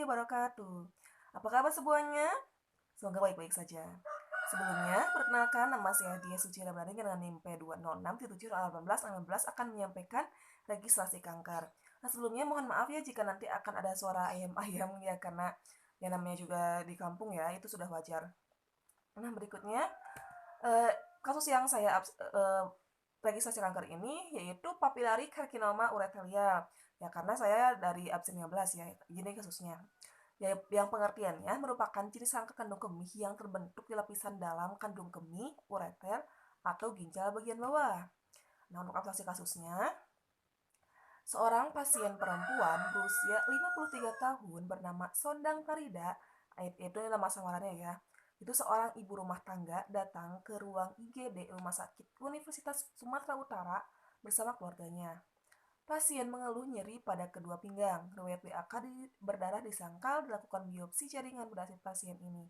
wabarakatuh. Apa kabar semuanya? Semoga baik-baik saja. Sebelumnya, perkenalkan nama saya Dia Suci Ramadhani dengan NIM P26771818 akan menyampaikan registrasi kanker. Nah, sebelumnya mohon maaf ya jika nanti akan ada suara ayam-ayam ya karena yang namanya juga di kampung ya, itu sudah wajar. Nah, berikutnya kasus yang saya registrasi kanker ini yaitu papillary carcinoma ureteria. Ya karena saya dari absen 15 ya, gini kasusnya. Ya, yang pengertiannya merupakan jenis kanker kandung kemih yang terbentuk di lapisan dalam kandung kemih, ureter, atau ginjal bagian bawah. Nah, untuk aplikasi kasusnya, seorang pasien perempuan berusia 53 tahun bernama Sondang Farida, itu nama samarannya ya, itu seorang ibu rumah tangga datang ke ruang IGD Rumah Sakit Universitas Sumatera Utara bersama keluarganya. Pasien mengeluh nyeri pada kedua pinggang. Riwayat BAK berdarah di sangkal, dilakukan biopsi jaringan berdasar pasien ini.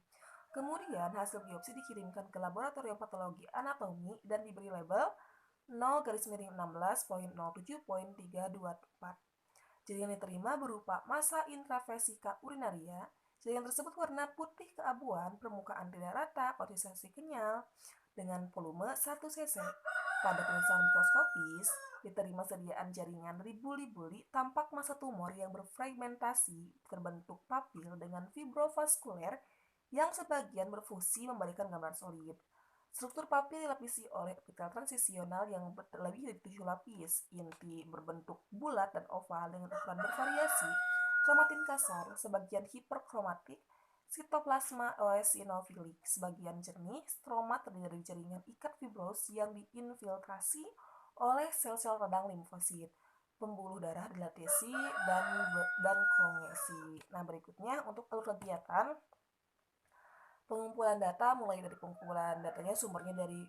Kemudian hasil biopsi dikirimkan ke laboratorium patologi anatomi dan diberi label 0-16.07.324. Jaringan yang diterima berupa massa intravesica urinaria. Jaringan tersebut warna putih keabuan, permukaan tidak rata, konsistensi kenyal, dengan volume 1 cc. Pada pemeriksaan mikroskopis, diterima sediaan jaringan ribu-libuli tampak massa tumor yang berfragmentasi berbentuk papil dengan fibrovaskuler yang sebagian berfungsi memberikan gambaran solid. Struktur papil dilapisi oleh epitel transisional yang lebih dari 7 lapis, inti berbentuk bulat dan oval dengan ukuran bervariasi, kromatin kasar, sebagian hiperkromatik, sitoplasma eosinofilik, sebagian jernih, stroma terdiri dari jaringan ikat fibros yang diinfiltrasi oleh sel-sel radang limfosit, pembuluh darah dilatasi, dan kongesi. Nah, berikutnya untuk alur kegiatan, pengumpulan data mulai dari pengumpulan datanya sumbernya dari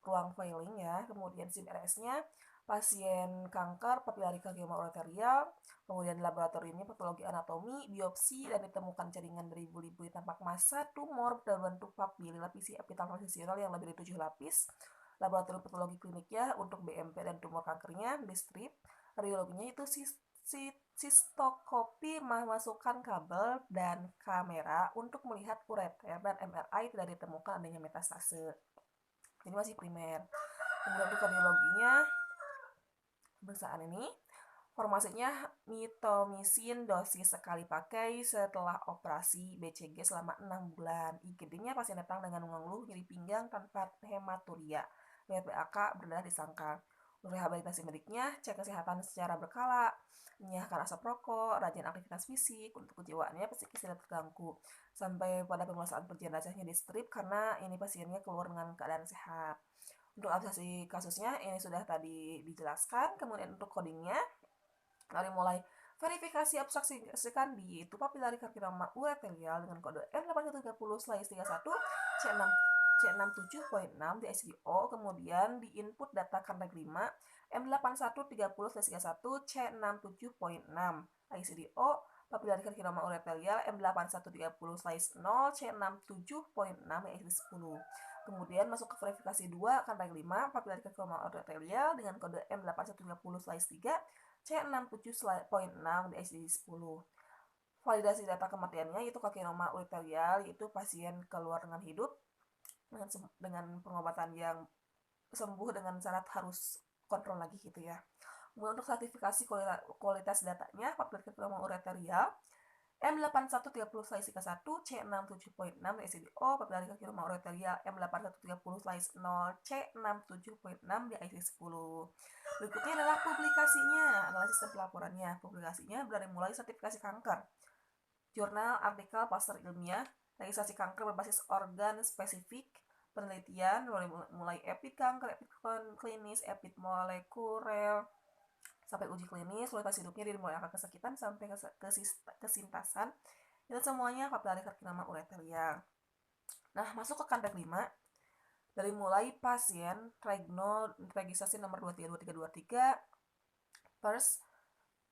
ruang filing ya, kemudian SIM RS-nya, pasien kanker papillary carcinoma ureterial, kemudian laboratoriumnya patologi anatomi, biopsi, dan ditemukan jaringan beribu-ribu tampak massa tumor berbentuk papil dilapisi epitel transisional yang lebih dari 7 lapis. Laboratorium patologi kliniknya untuk BMP dan tumor kankernya di strip. Radiologinya itu sistoskopi memasukkan kabel dan kamera untuk melihat ureter, dan MRI tidak ditemukan adanya metastase. Ini masih primer. Kemudian untuk kardiologinya, pemeriksaan ini formasinya mitomycin dosis sekali pakai setelah operasi BCG selama 6 bulan. IGD-nya pasien datang dengan mengeluh nyeri pinggang tanpa hematuria. BAK berdarah di sangkal. Untuk rehabilitasi mediknya, cek kesehatan secara berkala, menyiapkan asap rokok, rajin aktivitas fisik, untuk kejiwaannya psikis tidak terganggu. Sampai pada pemeriksaan jenazahnya di strip karena ini pasiennya keluar dengan keadaan sehat. Untuk aplikasi kasusnya ini sudah tadi dijelaskan. Kemudian untuk codingnya, dari mulai verifikasi abstraksikan di itu papillary carcinoma ureterial dengan kode M8130/31 C67.6 di ICDO, kemudian di input data kanreg 5 M8130/31 C67.6 ICDO papillary carcinoma ureterial M8130/0 C67.6 ICD10. Kemudian masuk ke verifikasi 2 kanreg 5 papillary carcinoma ureterial dengan kode M8130/3 C67.6 di ICD-10. Validasi data kematiannya itu carcinoma ureterial, yaitu pasien keluar dengan hidup dengan pengobatan yang sembuh dengan syarat harus kontrol lagi gitu ya. Kemudian untuk sertifikasi kualitas datanya papillary carcinoma ureterial M8130/1 C67.6 di ICDO papillary carcinoma ureterial M8130/0 C67.6 di ICD-10. Berikutnya adalah publikasinya, analisis dan pelaporannya. Publikasinya dari mulai sertifikasi kanker, jurnal, artikel, poster ilmiah, registrasi kanker berbasis organ spesifik, penelitian, mulai epid kanker, epid klinis, epid molekuler, sampai uji klinis, kualitas hidupnya dari mulai angka kesakitan sampai kesintasan, itu semuanya papillary carcinoma ureterial. Nah, masuk ke kanreg 5, dari mulai pasien regno registrasi nomor 232323, first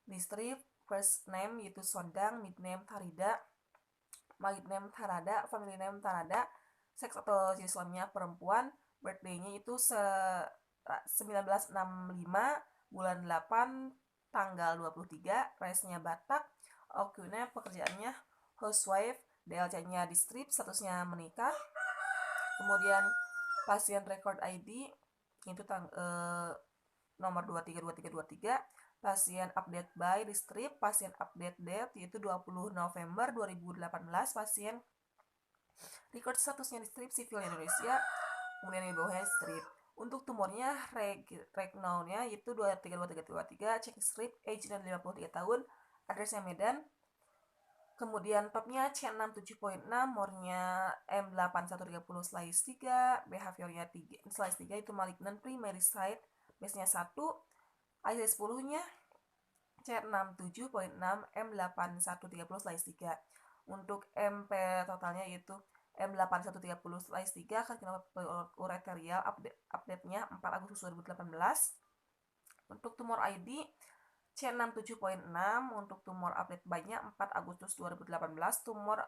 distrip, first name yaitu Sondang, mid name Farida, married name Tarada, family name Tarada, seks atau jenis kelaminnya perempuan, birthday-nya itu 1965 bulan 8 tanggal 23, race-nya Batak, occupation pekerjaannya housewife, DLC-nya di strip, statusnya menikah. Kemudian pasien record ID itu nomor 232323, pasien update by di strip, pasien update date yaitu 20 November 2018, pasien record statusnya di strip sipil Indonesia, kemudian di bawahnya strip. Untuk tumornya now-nya itu 232323, check strip, age 53 tahun, addressnya Medan. Kemudian topnya C67.6, more-nya M8130/3, behaviornya 3/3 itu malignant primary site, base-nya 1, IC10-nya C67.6 M8130/3. Untuk MP totalnya yaitu M8130/3, karsinoma ureterial, update-nya 4 Agustus 2018. Untuk tumor ID C67.6, untuk tumor update by-nya 4 Agustus 2018, tumor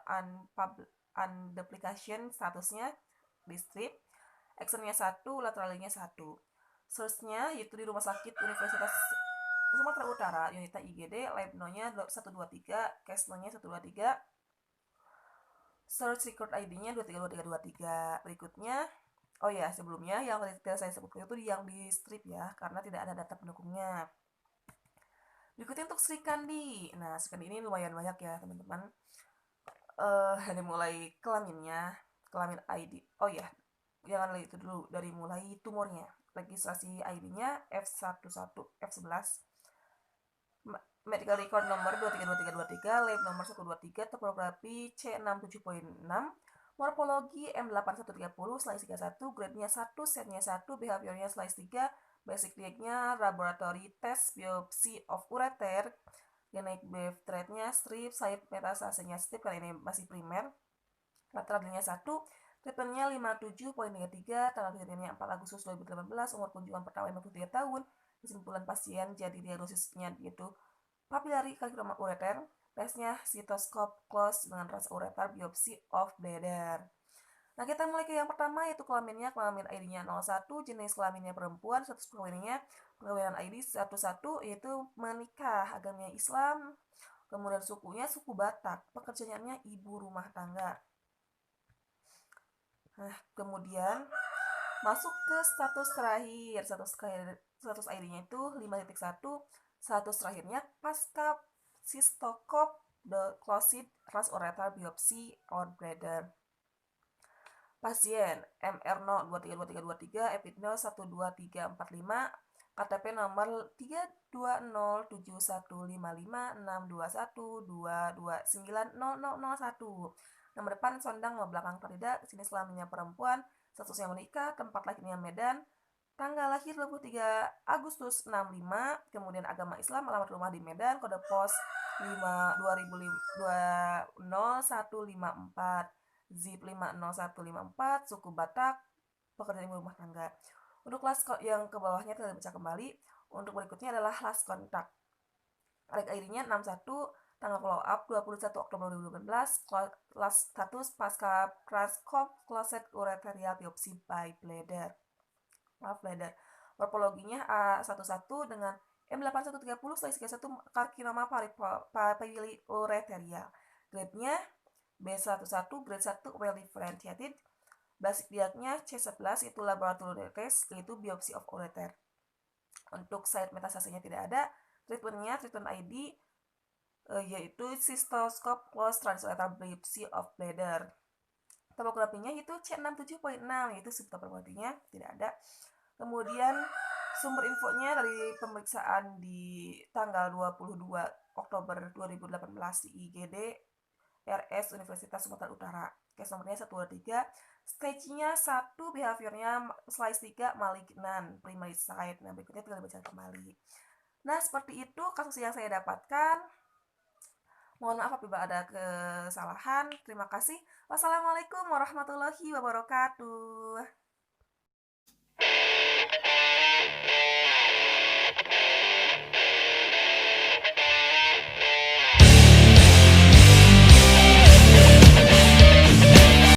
unduplication statusnya di strip, actionnya 1, lateralnya 1. Source-nya yaitu di Rumah Sakit Universitas Sumatera Utara, Unita IGD, lab no-nya 123, case no-nya 123, search record ID-nya 232323. Berikutnya, oh ya, sebelumnya yang tidak saya sebutkan itu yang di strip ya, karena tidak ada data pendukungnya. Berikutnya untuk Sri Kandi. Nah, Sri Kandi ini lumayan banyak ya, teman-teman. Dari mulai kelaminnya, kelamin ID. Oh ya, jangan itu dulu, dari mulai tumornya. Registrasi ID-nya F11, F11. Medical record nomor 232323, lab nomor 123, topografi C67.6, morfologi M8130/31, grade-nya 1, set-nya 1, behaviornya /3, basic diagnya laboratory test biopsi of ureter, genetic beef trade-nya strip, site metastasenya strip, karena ini masih primer, lateralnya 1, treatmentnya 57.33, tanggal kejadiannya 4 Agustus 2018, umur kunjungan pertama 53 tahun, kesimpulan pasien jadi diagnosisnya yaitu papillary carcinoma ureter, tesnya cystoscope close dengan ras ureter, biopsi of bladder. Nah, kita mulai ke yang pertama, yaitu kelaminnya, kelamin ID-nya 01, jenis kelaminnya perempuan, status perkawinannya, perkawinan ID 11, yaitu menikah, agamanya Islam, kemudian sukunya suku Batak, pekerjaannya ibu rumah tangga. Nah, kemudian masuk ke status terakhir, status ID-nya itu 5.1, status terakhirnya pasca cystoscope the closed ras ureter biopsi on bladder. Pasien MR0 232323, epidemiol 12345, KTP nomor 32071556212290001. Nomor depan sondang, nomor belakang tidak, jenis kelaminnya perempuan, statusnya menikah, tempat lahirnya Medan, tanggal lahir 23 Agustus 65, kemudian agama Islam, alamat rumah di Medan, kode pos 5200154. ZIP 50154, suku Batak, pekerjaan ibu rumah tangga. Untuk last yang ke bawahnya kita baca kembali. Untuk berikutnya adalah last kontak. Reg ID-nya 61, tanggal follow up 21 Oktober 2018, last status pasca closet ureterial biopsi by bladder. Morfologinya A11 dengan M8130/31, carcinoma papillary ureterial. Grade-nya B11, grade 1, well differentiated. Basic diagnya C11, itu laboratory test, yaitu biopsi of ureter. Untuk site metastasenya tidak ada. Treatmentnya, treatment ID, yaitu cystoscope close transureter biopsi of bladder. Topografinya itu C67.6, yaitu subtopografinya tidak ada. Kemudian sumber infonya dari pemeriksaan di tanggal 22 Oktober 2018 di IGD RS Universitas Sumatera Utara. Case nomornya 123, stage-nya 1, behaviornya /3, malignant primary site. Nah, berikutnya tinggal dibaca kembali. Nah, seperti itu kasus yang saya dapatkan. Mohon maaf apabila ada kesalahan. Terima kasih. Wassalamualaikum warahmatullahi wabarakatuh.